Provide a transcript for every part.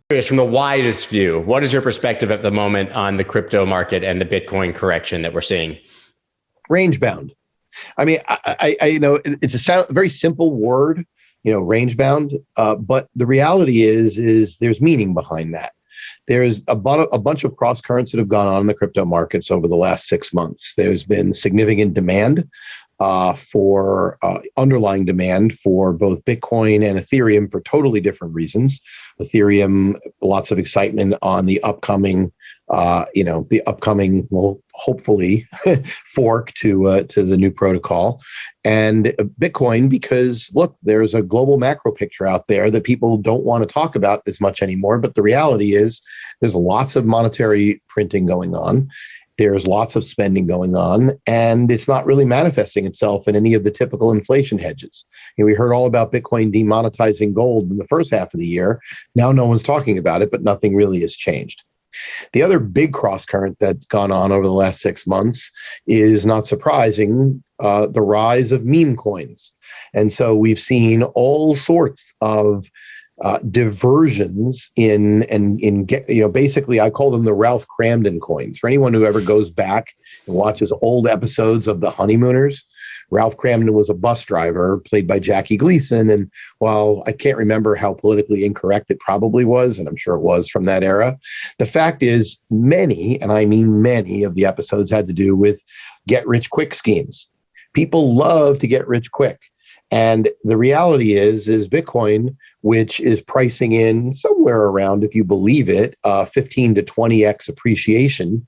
Curious, from the widest view, what is your perspective at the moment on the crypto market and the Bitcoin correction that we're seeing? Range bound. I mean, I it's a very simple word, range bound. But the reality is there's meaning behind that. There's a bunch of cross currents that have gone on in the crypto markets over the last 6 months. There's been significant demand for underlying demand for both Bitcoin and Ethereum for totally different reasons. Ethereum, lots of excitement on the upcoming, well, hopefully fork to the new protocol, and Bitcoin because look, there's a global macro picture out there that people don't want to talk about as much anymore. But the reality is, there's lots of monetary printing going on. There's lots of spending going on, and it's not really manifesting itself in any of the typical inflation hedges. We heard all about Bitcoin demonetizing gold in the first half of the year. Now no one's talking about it, but nothing really has changed. The other big cross current that's gone on over the last 6 months is, not surprising, the rise of meme coins. And so we've seen all sorts of diversions basically I call them the Ralph Cramden coins. For anyone who ever goes back and watches old episodes of The Honeymooners, Ralph Cramden was a bus driver played by Jackie Gleason. And while I can't remember how politically incorrect it probably was, and I'm sure it was from that era, the fact is many, and I mean many, of the episodes had to do with get rich quick schemes. People love to get rich quick. And the reality is Bitcoin, which is pricing in somewhere around, if you believe it, 15 to 20x appreciation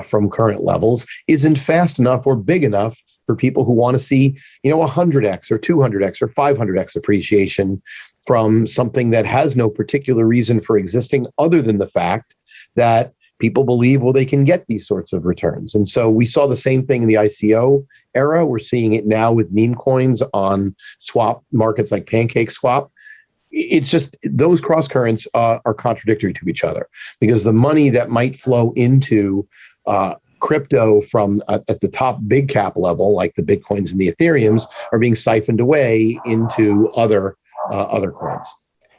from current levels, isn't fast enough or big enough for people who want to see, 100x or 200x or 500x appreciation from something that has no particular reason for existing other than the fact that people believe, well, they can get these sorts of returns. And so we saw the same thing in the ICO era. We're seeing it now with meme coins on swap markets like PancakeSwap. It's just those cross currents are contradictory to each other, because the money that might flow into crypto from at the top big cap level, like the Bitcoins and the Ethereums, are being siphoned away into other coins.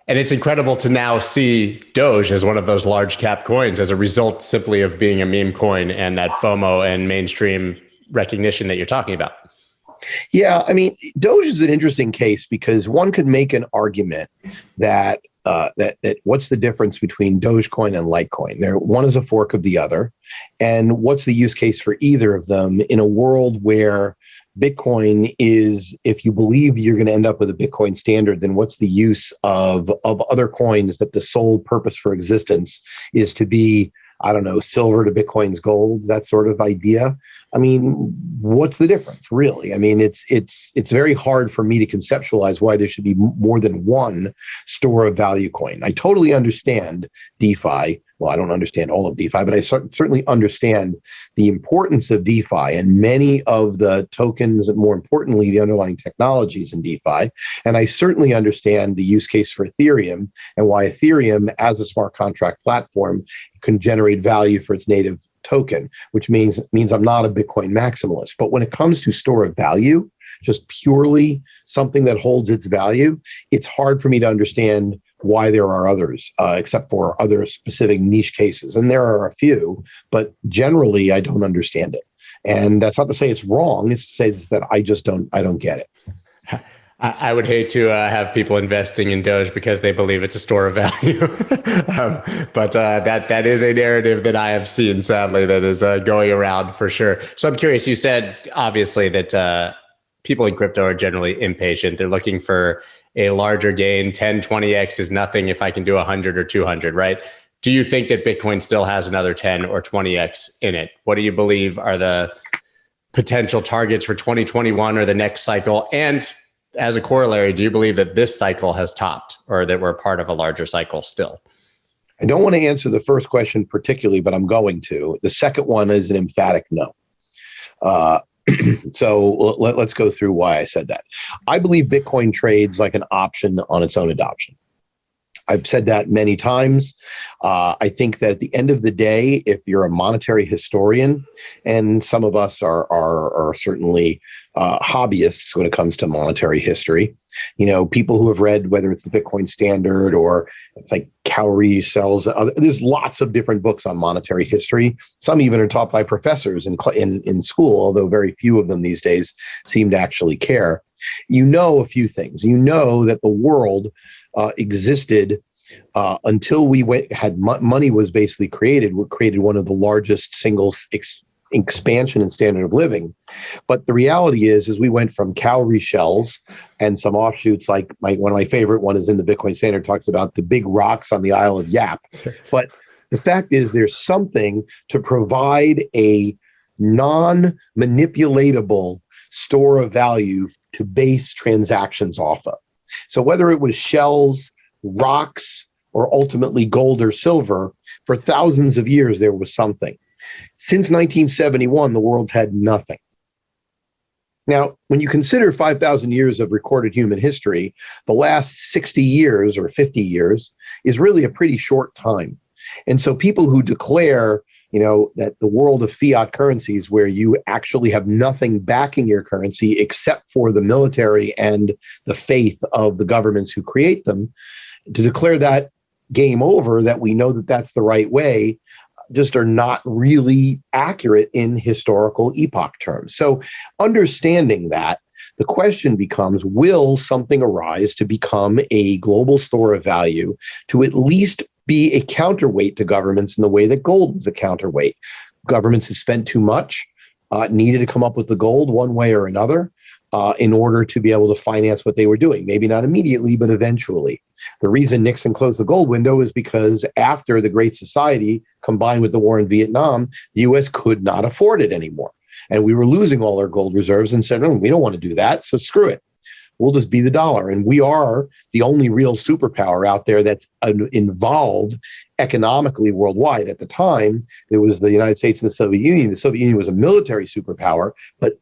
And it's incredible to now see Doge as one of those large cap coins as a result simply of being a meme coin and that FOMO and mainstream recognition that you're talking about. Yeah, I mean, Doge is an interesting case because one could make an argument that what's the difference between Dogecoin and Litecoin? One is a fork of the other. And what's the use case for either of them in a world where Bitcoin is, if you believe you're going to end up with a Bitcoin standard, then what's the use of other coins that the sole purpose for existence is to be, I don't know, silver to Bitcoin's gold, that sort of idea? I mean, what's the difference, really? I mean, it's very hard for me to conceptualize why there should be more than one store of value coin. I totally understand DeFi. Well, I don't understand all of DeFi, but I certainly understand the importance of DeFi and many of the tokens, and more importantly, the underlying technologies in DeFi. And I certainly understand the use case for Ethereum and why Ethereum, as a smart contract platform, can generate value for its native token, which means I'm not a Bitcoin maximalist. But when it comes to store of value, just purely something that holds its value, it's hard for me to understand why there are others, except for other specific niche cases. And there are a few, but generally I don't understand it. And that's not to say it's wrong. It's to say that I don't get it. I would hate to have people investing in Doge because they believe it's a store of value. But that is a narrative that I have seen, sadly, that is going around for sure. So I'm curious, you said obviously that people in crypto are generally impatient. They're looking for a larger gain. 10, 20x is nothing if I can do 100 or 200, right? Do you think that Bitcoin still has another 10 or 20x in it? What do you believe are the potential targets for 2021 or the next cycle? And as a corollary, do you believe that this cycle has topped, or that we're part of a larger cycle still? I don't want to answer the first question particularly, but I'm going to. The second one is an emphatic no. So let's go through why I said that. I believe Bitcoin trades like an option on its own adoption. I've said that many times. I think that at the end of the day, if you're a monetary historian, and some of us are certainly hobbyists when it comes to monetary history, people who have read, whether it's the Bitcoin Standard or it's like Cowrie Sells, there's lots of different books on monetary history. Some even are taught by professors in school, although very few of them these days seem to actually care. A few things. That the world existed until money was basically created. We created one of the largest single expansion in standard of living. But the reality is we went from cowrie shells and some offshoots, like one of my favorite one is in the Bitcoin Standard, talks about the big rocks on the Isle of Yap. But the fact is there's something to provide a non-manipulatable store of value to base transactions off of. So whether it was shells, rocks, or ultimately gold or silver, for thousands of years there was something. Since 1971, the world's had nothing. Now, when you consider 5,000 years of recorded human history, the last 60 years or 50 years is really a pretty short time. And so people who declare, that the world of fiat currencies, where you actually have nothing backing your currency except for the military and the faith of the governments who create them, to declare that game over, that we know that that's the right way, just are not really accurate in historical epoch terms. So understanding that, the question becomes, will something arise to become a global store of value to at least be a counterweight to governments in the way that gold was a counterweight? Governments have spent too much, needed to come up with the gold one way or another in order to be able to finance what they were doing. Maybe not immediately, but eventually. The reason Nixon closed the gold window is because after the Great Society, combined with the war in Vietnam, the U.S. could not afford it anymore. And we were losing all our gold reserves and said, no, we don't want to do that, so screw it. We'll just be the dollar. And we are the only real superpower out there that's involved economically worldwide. At the time, there was the United States and the Soviet Union. The Soviet Union was a military superpower, but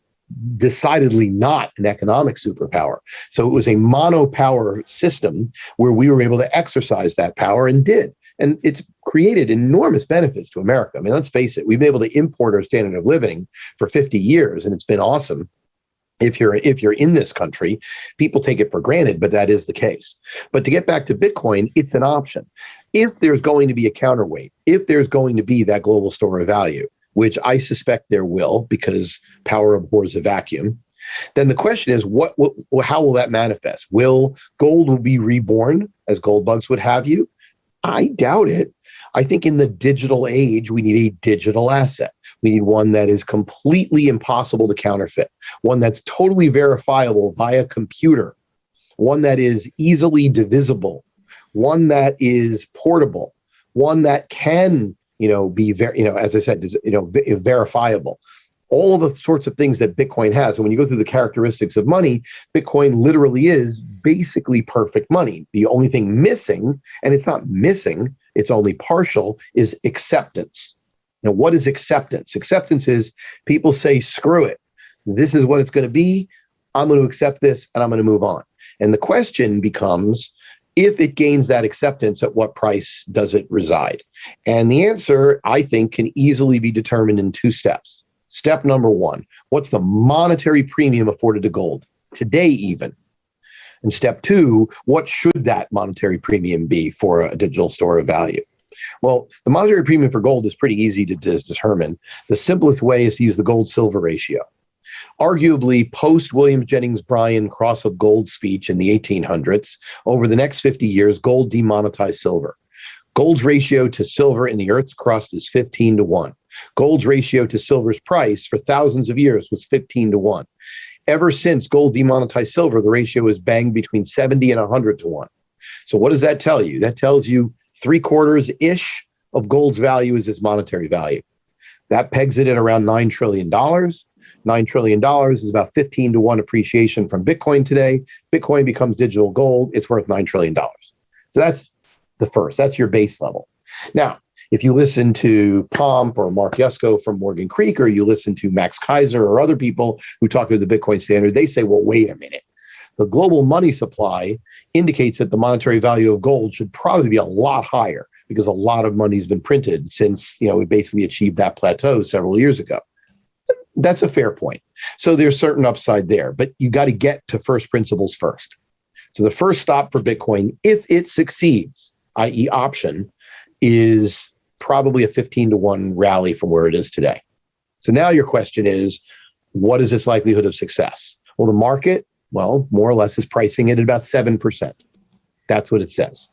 decidedly not an economic superpower. So it was a monopower system where we were able to exercise that power and did. And it's created enormous benefits to America. I mean, let's face it, we've been able to import our standard of living for 50 years, and it's been awesome. If you're in this country, people take it for granted, but that is the case. But to get back to Bitcoin, it's an option. If there's going to be a counterweight, if there's going to be that global store of value, which I suspect there will, because power abhors a vacuum, then the question is, how will that manifest? Will gold be reborn as gold bugs would have you? I doubt it. I think in the digital age, we need a digital asset. We need one that is completely impossible to counterfeit, one that's totally verifiable via computer, one that is easily divisible, one that is portable, one that can, be as I said, verifiable. All the sorts of things that Bitcoin has. And when you go through the characteristics of money, Bitcoin literally is basically perfect money. The only thing missing, and it's not missing, it's only partial, is acceptance. Now, what is acceptance? Acceptance is people say, screw it. This is what it's going to be. I'm going to accept this and I'm going to move on. And the question becomes, if it gains that acceptance, at what price does it reside? And the answer, I think, can easily be determined in two steps. Step number one, what's the monetary premium afforded to gold today even? And step two, what should that monetary premium be for a digital store of value? Well, the monetary premium for gold is pretty easy to determine. The simplest way is to use the gold-silver ratio. Arguably, post William Jennings Bryan cross of gold speech in the 1800s, over the next 50 years, gold demonetized silver. Gold's ratio to silver in the Earth's crust is 15 to 1. Gold's ratio to silver's price for thousands of years was 15 to 1. Ever since gold demonetized silver, the ratio is banged between 70 and 100 to 1. So what does that tell you? That tells you 3/4-ish of gold's value is its monetary value. That pegs it at around $9 trillion. $9 trillion is about 15 to 1 appreciation from Bitcoin today. Bitcoin becomes digital gold. It's worth $9 trillion. So that's the first. That's your base level. Now, if you listen to Pomp or Mark Yusko from Morgan Creek, or you listen to Max Kaiser or other people who talk about the Bitcoin Standard, they say, well, wait a minute. the global money supply indicates that the monetary value of gold should probably be a lot higher because a lot of money has been printed since, we basically achieved that plateau several years ago. That's a fair point. So there's certain upside there, but you got to get to first principles first. So the first stop for Bitcoin, if it succeeds, i.e. option, is probably a 15-to-1 rally from where it is today. So now your question is, what is its likelihood of success? Well, the market, more or less is pricing it at about 7%. That's what it says.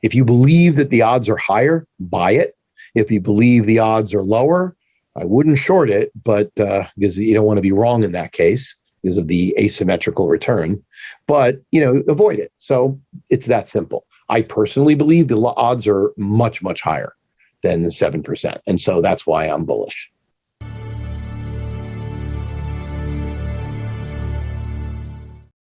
If you believe that the odds are higher, buy it. If you believe the odds are lower, I wouldn't short it, but because you don't want to be wrong in that case because of the asymmetrical return, but avoid it. So it's that simple. I personally believe the odds are much, much higher than the 7%. And so that's why I'm bullish.